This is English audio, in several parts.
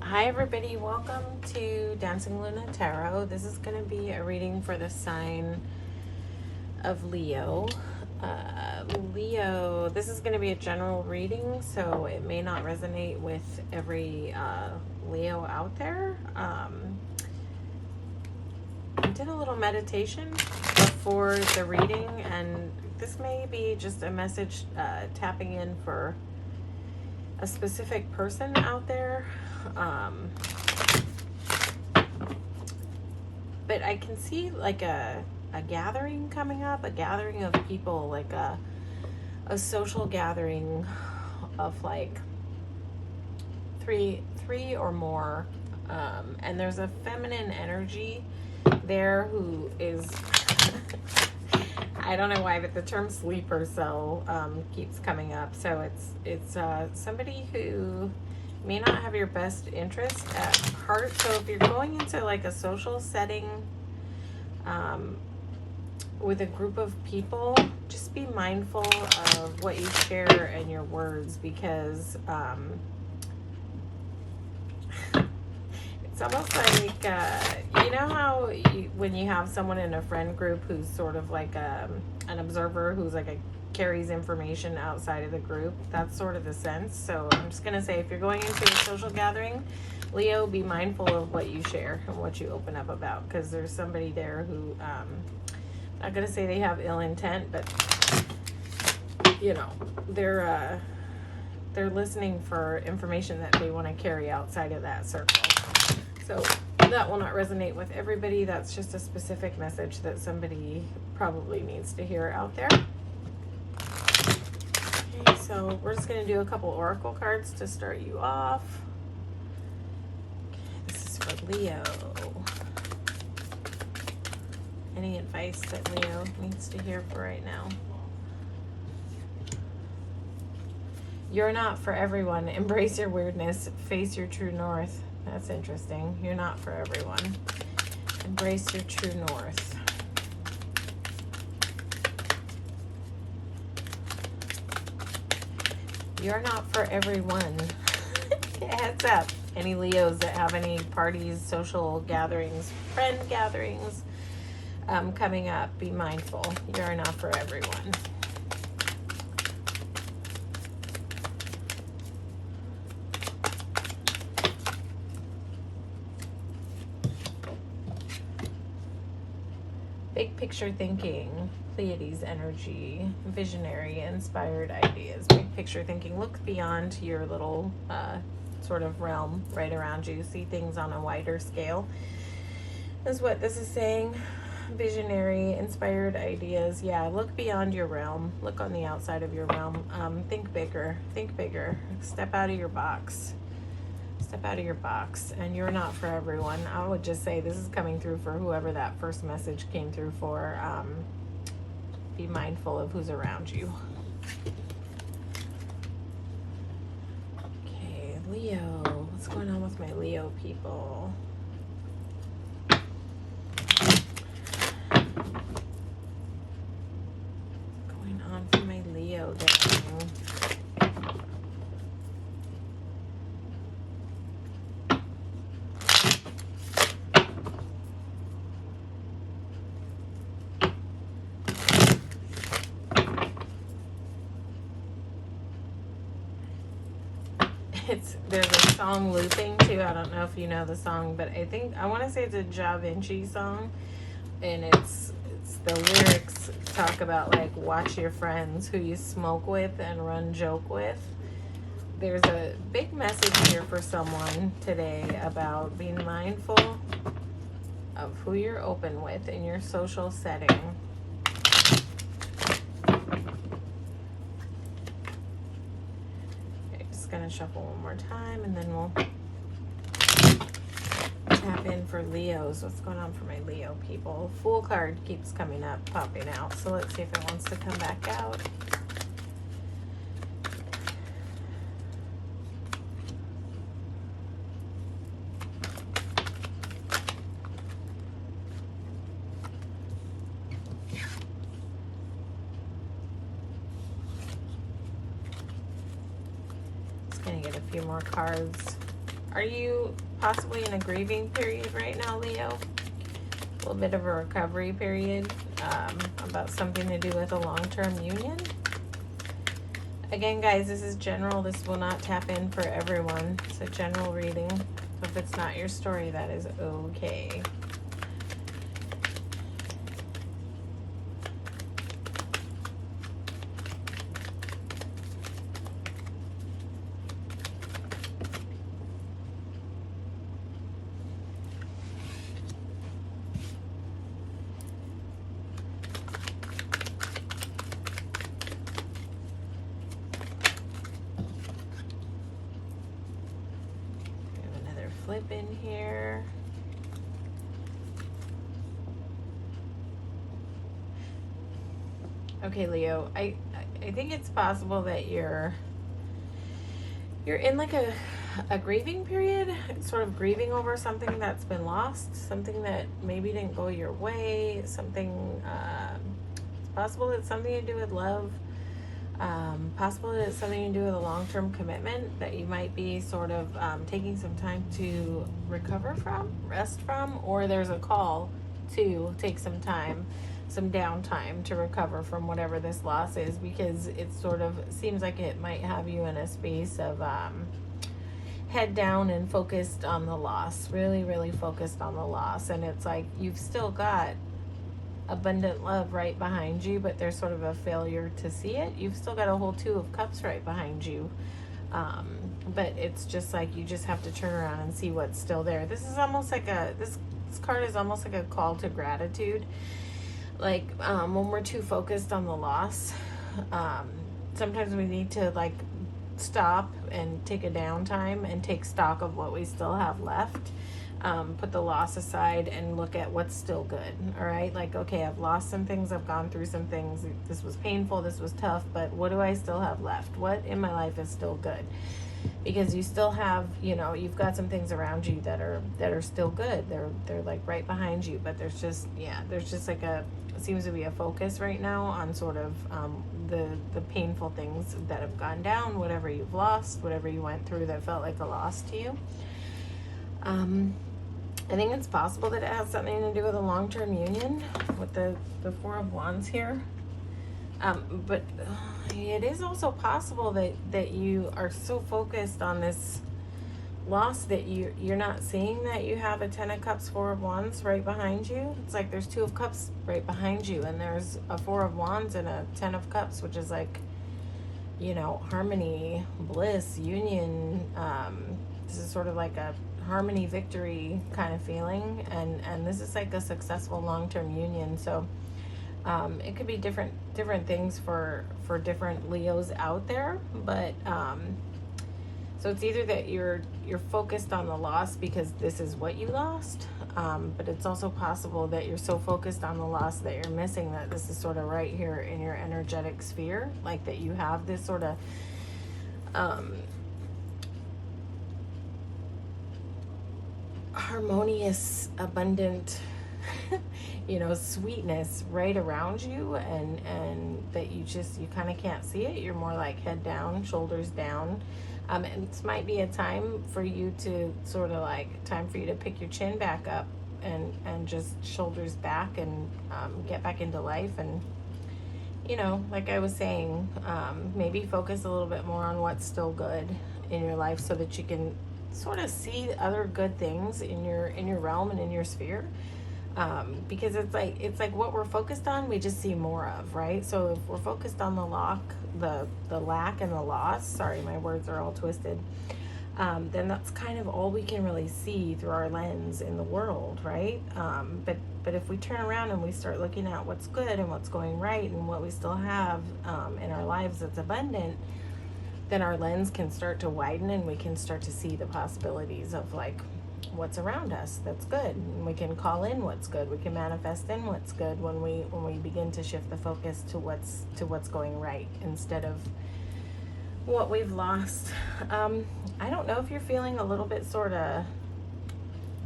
Hi everybody, welcome to Dancing Luna Tarot. This is going to be a reading for the sign of Leo. Leo, this is going to be a general reading, so it may not resonate with every Leo out there. I did a little meditation before the reading, and this may be just a message tapping in for a specific person out there. But I can see like a gathering coming up, a gathering of people, like a social gathering of like three or more, and there's a feminine energy there who is I don't know why, but the term sleeper cell keeps coming up. So it's somebody who may not have your best interest at heart. So if you're going into like a social setting with a group of people, just be mindful of what you share and your words, because it's almost like, you know how when you have someone in a friend group who's sort of like an observer, who's like carries information outside of the group? That's sort of the sense. So I'm just going to say, if you're going into a social gathering, Leo, be mindful of what you share and what you open up about, because there's somebody there who, I'm not going to say they have ill intent, but, you know, they're listening for information that they want to carry outside of that circle. So that will not resonate with everybody. That's just a specific message that somebody probably needs to hear out there. Okay, so we're just going to do a couple oracle cards to start you off. Okay, this is for Leo. Any advice that Leo needs to hear for right now? You're not for everyone. Embrace your weirdness. Face your true north. That's interesting. You're not for everyone. Embrace your true north. You're not for everyone. Heads up. Any Leos that have any parties, social gatherings, friend gatherings coming up, be mindful. You're not for everyone. Big picture thinking, Pleiades energy, visionary, inspired ideas. Big picture thinking. Look beyond your little sort of realm right around you. See things on a wider scale is what this is saying. Visionary, inspired ideas. Yeah, look beyond your realm. Look on the outside of your realm. Think bigger. Think bigger. Step out of your box. Step out of your box. And you're not for everyone. I would just say this is coming through for whoever that first message came through for. Be mindful of who's around you. Okay, Leo. What's going on with my Leo people? Going on for my Leo gang. There's a song looping too. I don't know if you know the song, but I want to say it's a Da Vinci song, and it's the lyrics talk about like, watch your friends, who you smoke with and run joke with. There's a big message here for someone today about being mindful of who you're open with in your social setting. Gonna shuffle one more time, and then we'll tap in for Leos. What's going on for my Leo people? Fool card keeps coming up, popping out, so let's see if it wants to come back out. Gonna get a few more cards. Are you possibly in a grieving period right now, Leo? A little bit of a recovery period about something to do with a long-term union. Again, guys, this is general. This will not tap in for everyone. It's a general reading. So if it's not your story, that is okay. Flip in here. Okay, Leo, I think it's possible that you're in like a grieving period, sort of grieving over something that's been lost, something that maybe didn't go your way, something it's possible it's something to do with love. Possible it's something to do with a long-term commitment that you might be sort of taking some time to recover from, rest from, or there's a call to take some time, some downtime to recover from whatever this loss is, because it sort of seems like it might have you in a space of head down and focused on the loss, really, really focused on the loss. And it's like you've still got abundant love right behind you, but there's sort of a failure to see it. You've still got a whole Two of Cups right behind you, but it's just like you just have to turn around and see what's still there. This is almost like this card is almost like a call to gratitude. Like when we're too focused on the loss, sometimes we need to like stop and take a downtime and take stock of what we still have left. Put the loss aside and look at what's still good. All right, like, okay, I've lost some things, I've gone through some things, this was painful, this was tough, but what do I still have left? What in my life is still good? Because you still have, you know, you've got some things around you that are still good. They're like right behind you, but there's just like it seems to be a focus right now on sort of the painful things that have gone down, whatever you've lost, whatever you went through that felt like a loss to you. I think it's possible that it has something to do with a long-term union with the Four of Wands here. But it is also possible that you are so focused on this loss that you're not seeing that you have a Ten of Cups, Four of Wands right behind you. It's like there's Two of Cups right behind you, and there's a Four of Wands and a Ten of Cups, which is like, you know, harmony, bliss, union. This is sort of like a harmony, victory kind of feeling, and this is like a successful long-term union. So it could be different things for different Leos out there, but so it's either that you're focused on the loss because this is what you lost, but it's also possible that you're so focused on the loss that you're missing that this is sort of right here in your energetic sphere, like that you have this sort of harmonious, abundant, you know, sweetness right around you, and that you kind of can't see it. You're more like head down, shoulders down. And this might be a time for you to sort of like pick your chin back up and just shoulders back and get back into life. And, you know, like I was saying, maybe focus a little bit more on what's still good in your life so that you can sort of see other good things in your realm and in your sphere, because it's like what we're focused on we just see more of, right? So if we're focused on the lack and the loss, sorry, my words are all twisted, then that's kind of all we can really see through our lens in the world, right? But if we turn around and we start looking at what's good and what's going right and what we still have in our lives that's abundant, then our lens can start to widen and we can start to see the possibilities of like what's around us that's good. And we can call in what's good. We can manifest in what's good when we begin to shift the focus to what's going right instead of what we've lost. I don't know if you're feeling a little bit sort of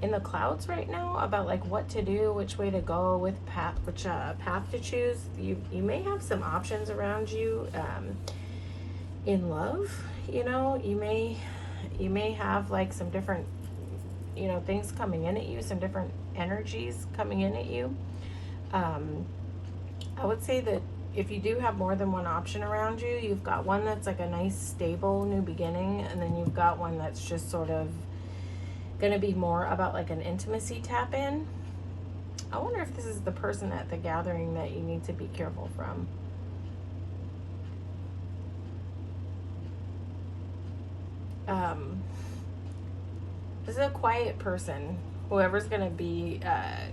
in the clouds right now about like what to do, which way to go, which path to choose. You may have some options around you. In love, you know, you may You may have like some different, things coming in at you, some different energies coming in at you. I would say that if you do have more than one option around you, you've got one that's like a nice stable new beginning, and then you've got one that's just sort of going to be more about like an intimacy tap in. I wonder if this is the person at the gathering that you need to be careful from. This is a quiet person. Whoever's going to be,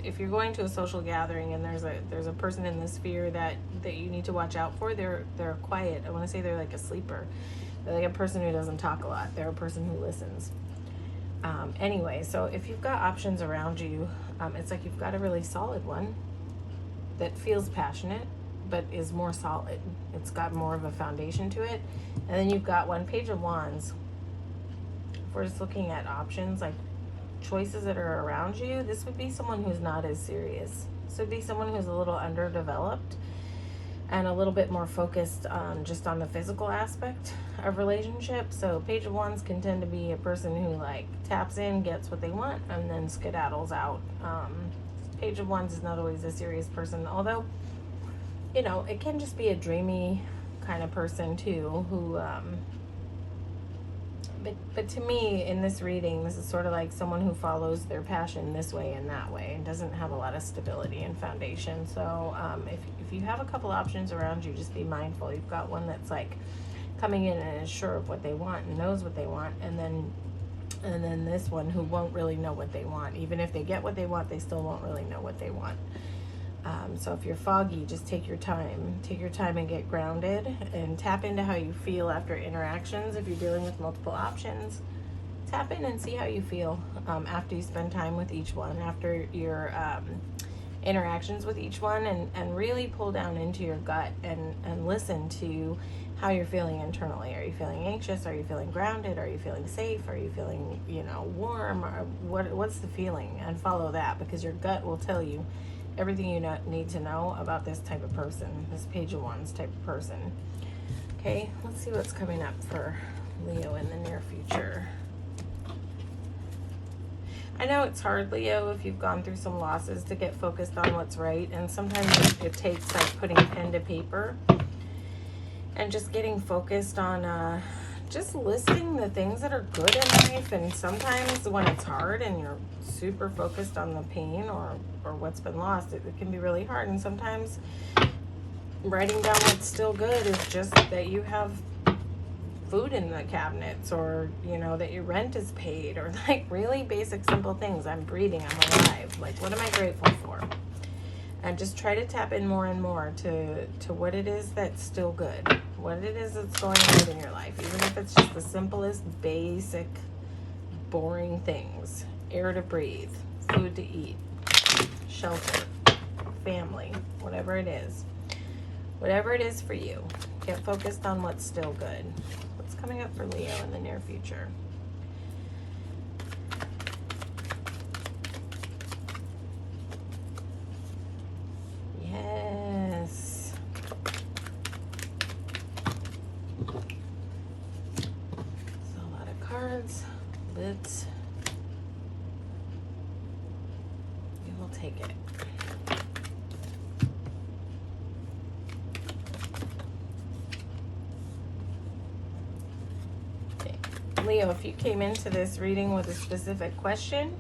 if you're going to a social gathering and there's a person in the sphere that you need to watch out for, they're quiet. I want to say they're like a sleeper. They're like a person who doesn't talk a lot. They're a person who listens. Anyway, so if you've got options around you, it's like you've got a really solid one that feels passionate but is more solid. It's got more of a foundation to it. And then you've got one, Page of Wands. If we're just looking at options, like choices that are around you, this would be someone who's not as serious. This would be someone who's a little underdeveloped and a little bit more focused on just on the physical aspect of relationship. So Page of Wands can tend to be a person who like taps in, gets what they want, and then skedaddles out. Page of Wands is not always a serious person, although, it can just be a dreamy kind of person too, who, but to me, in this reading, this is sort of like someone who follows their passion this way and that way and doesn't have a lot of stability and foundation. So if you have a couple options around you, just be mindful. You've got one that's like coming in and is sure of what they want and knows what they want, and then this one who won't really know what they want. Even if they get what they want, they still won't really know what they want. So if you're foggy, just take your time and get grounded and tap into how you feel after interactions. If you're dealing with multiple options, tap in and see how you feel after you spend time with each one, after your interactions with each one, and really pull down into your gut and listen to how you're feeling internally. Are you feeling anxious? Are you feeling grounded? Are you feeling safe? Are you feeling, warm? Or what's the feeling? And follow that, because your gut will tell you everything you need to know about this type of person, this Page of Wands type of person. Okay, let's see what's coming up for Leo in the near future. I know it's hard, Leo, if you've gone through some losses, to get focused on what's right, and sometimes it takes like putting pen to paper and just getting focused on just listing the things that are good in life. And sometimes when it's hard and you're super focused on the pain or what's been lost, it can be really hard. And sometimes writing down what's still good is just that you have food in the cabinets, or that your rent is paid, or like really basic simple things. I'm breathing, I'm alive. Like, what am I grateful for? And just try to tap in more and more to what it is that's still good, what it is that's going on in your life, even if it's just the simplest, basic, boring things. Air to breathe, food to eat, shelter, family, whatever it is. Whatever it is for you, get focused on what's still good. What's coming up for Leo in the near future? Yes. So a lot of cards, but you will take it. Leo, if you came into this reading with a specific question,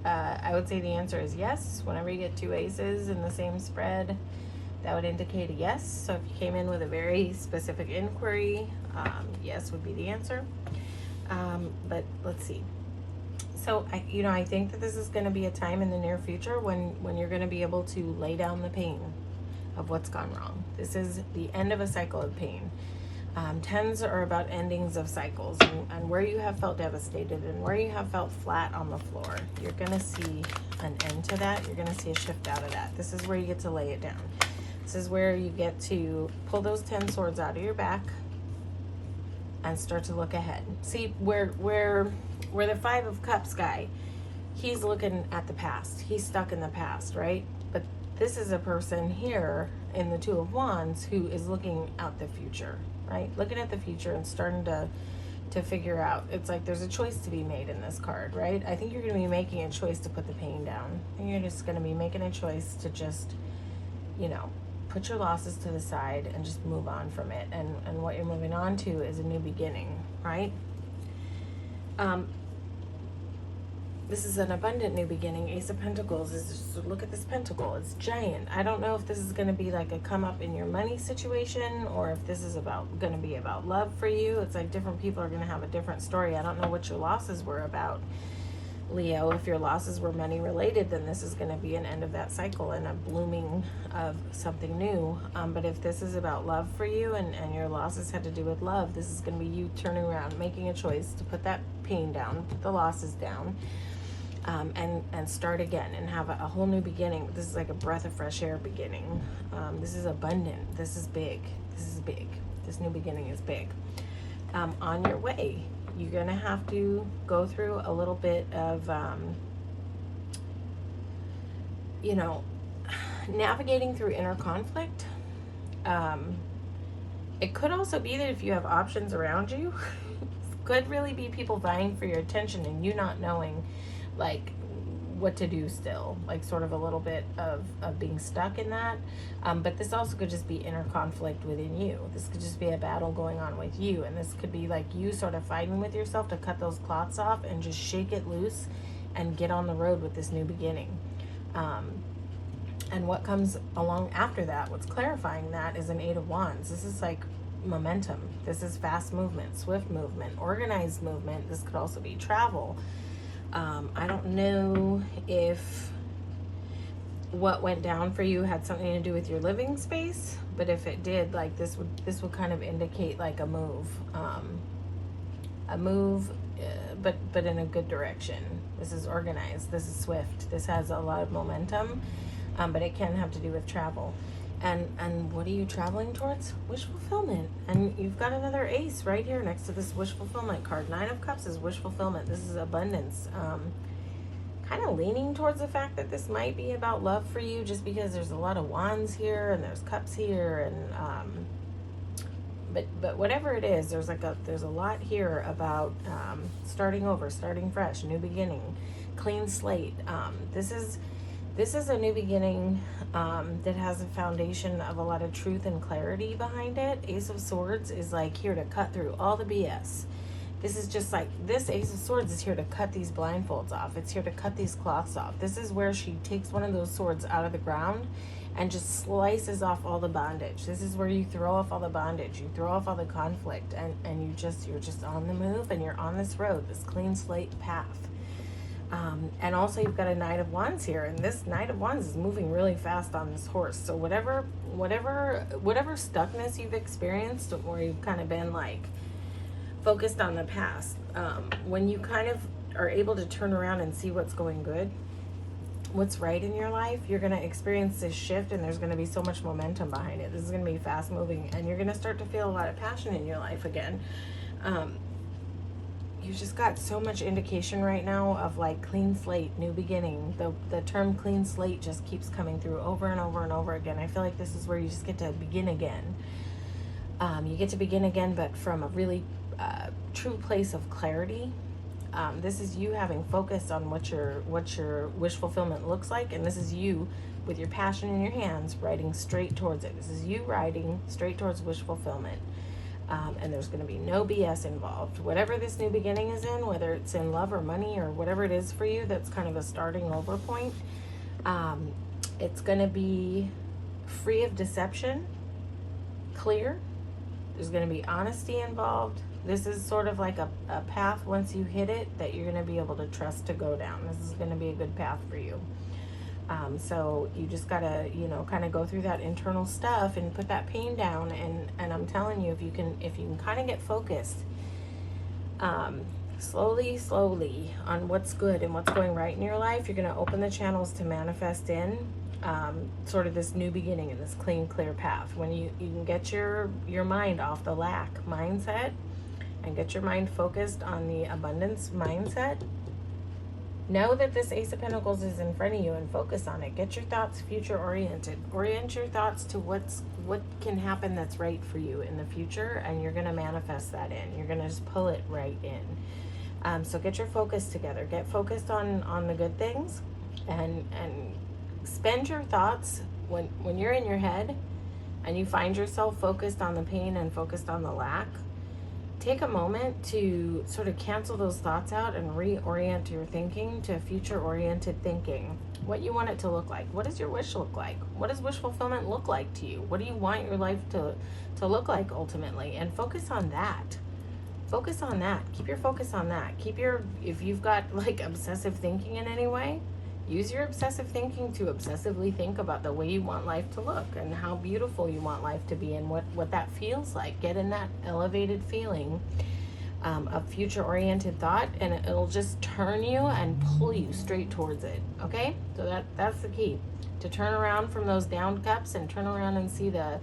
I would say the answer is yes. Whenever you get two aces in the same spread, that would indicate a yes. So if you came in with a very specific inquiry, yes would be the answer. But let's see. So I think that this is going to be a time in the near future when you're going to be able to lay down the pain of what's gone wrong. This is the end of a cycle of pain. Tens are about endings of cycles, and where you have felt devastated and where you have felt flat on the floor, you're going to see an end to that. You're going to see a shift out of that. This is where you get to lay it down. This is where you get to pull those 10 swords out of your back and start to look ahead. See, where the 5 of Cups guy, he's looking at the past. He's stuck in the past, right? But this is a person here in the 2 of Wands who is looking out the future, right? Looking at the future and starting to to figure out. It's like there's a choice to be made in this card, right? I think you're going to be making a choice to put the pain down. And you're just going to be making a choice to just, you know, put your losses to the side and just move on from it. And what you're moving on to is a new beginning, right? This is an abundant new beginning. Ace of Pentacles is just, look at this pentacle. It's giant. I don't know if this is going to be like a come up in your money situation, or if this is going to be about love for you. It's like different people are going to have a different story. I don't know what your losses were about, Leo. If your losses were money related, then this is going to be an end of that cycle and a blooming of something new. But if this is about love for you, and your losses had to do with love, this is going to be you turning around, making a choice to put that pain down, put the losses down, and start again and have a whole new beginning. This is like a breath of fresh air beginning. This is abundant. This is big. This is big. This new beginning is big. On your way, you're going to have to go through a little bit of, you know, navigating through inner conflict. It could also be that if you have options around you, it could really be people vying for your attention and you not knowing like what to do still, like sort of a little bit of being stuck in that. But this also could just be inner conflict within you. This could just be a battle going on with you. And this could be like you sort of fighting with yourself to cut those clots off and just shake it loose and get on the road with this new beginning. And what comes along after that, what's clarifying that, is an Eight of Wands. This is like momentum. This is fast movement, swift movement, organized movement. This could also be travel. I don't know if what went down for you had something to do with your living space, but if it did, like this would kind of indicate like a move, but in a good direction. This is organized. This is swift. This has a lot of momentum, but it can have to do with travel. And what are you traveling towards? Wish fulfillment. And you've got another ace right here next to this wish fulfillment card. Nine of Cups is wish fulfillment. This is abundance. Kind of leaning towards the fact that this might be about love for you, just because there's a lot of wands here and there's cups here, and but whatever it is, there's a lot here about starting over, starting fresh, new beginning, clean slate. This is a new beginning that has a foundation of a lot of truth and clarity behind it. Ace of Swords is like here to cut through all the BS. This is just like, this Ace of Swords is here to cut these blindfolds off. It's here to cut these cloths off. This is where she takes one of those swords out of the ground and just slices off all the bondage. This is where you throw off all the bondage. You throw off all the conflict, and you're just on the move, and you're on this road, this clean slate path. And also you've got a Knight of Wands here, and this Knight of Wands is moving really fast on this horse. So whatever stuckness you've experienced, or you've kind of been like focused on the past, when you kind of are able to turn around and see what's going good, what's right in your life, you're going to experience this shift, and there's going to be so much momentum behind it. This is going to be fast moving, and you're going to start to feel a lot of passion in your life again. You've just got so much indication right now of like clean slate, new beginning. The term clean slate just keeps coming through over and over and over again. I feel like this is where you just get to begin again. You get to begin again, but from a really true place of clarity. This is you having focus on what your wish fulfillment looks like, and this is you with your passion in your hands riding straight towards it. This is you riding straight towards wish fulfillment. And there's going to be no BS involved. Whatever this new beginning is in, whether it's in love or money or whatever it is for you, that's kind of a starting over point. It's going to be free of deception, clear. There's going to be honesty involved. This is sort of like a path, once you hit it, that you're going to be able to trust to go down. This is going to be a good path for you. So you just gotta, kind of go through that internal stuff and put that pain down. And I'm telling you, if you can kind of get focused, slowly on what's good and what's going right in your life, you're gonna open the channels to manifest in sort of this new beginning and this clean, clear path. When you can get your mind off the lack mindset and get your mind focused on the abundance mindset, Know that this Ace of Pentacles is in front of you and focus on it. Get your thoughts future oriented. Orient your thoughts to what can happen that's right for you in the future, and you're going to manifest that in. You're going to just pull it right in. So get your focus together. Get focused on the good things, and spend your thoughts when you're in your head and you find yourself focused on the pain and focused on the lack. Take a moment to sort of cancel those thoughts out and reorient your thinking to future-oriented thinking. What you want it to look like. What does your wish look like? What does wish fulfillment look like to you? What do you want your life to look like ultimately? And focus on that. Focus on that. Keep your focus on that. If you've got like obsessive thinking in any way, use your obsessive thinking to obsessively think about the way you want life to look and how beautiful you want life to be and what that feels like. Get in that elevated feeling of future-oriented thought, and it'll just turn you and pull you straight towards it, okay? So that's the key. To turn around from those down cups and turn around and see the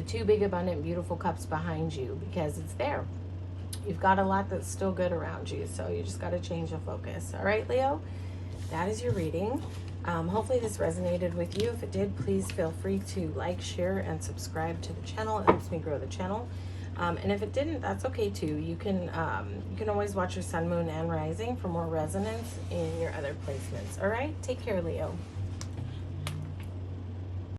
two big, abundant, beautiful cups behind you, because it's there. You've got a lot that's still good around you, so you just got to change the focus. All right, Leo? That is your reading. Hopefully this resonated with you. If it did, please feel free to like, share, and subscribe to the channel. It helps me grow the channel. And if it didn't, that's okay too. You can always watch your sun, moon, and rising for more resonance in your other placements. All right? Take care, Leo.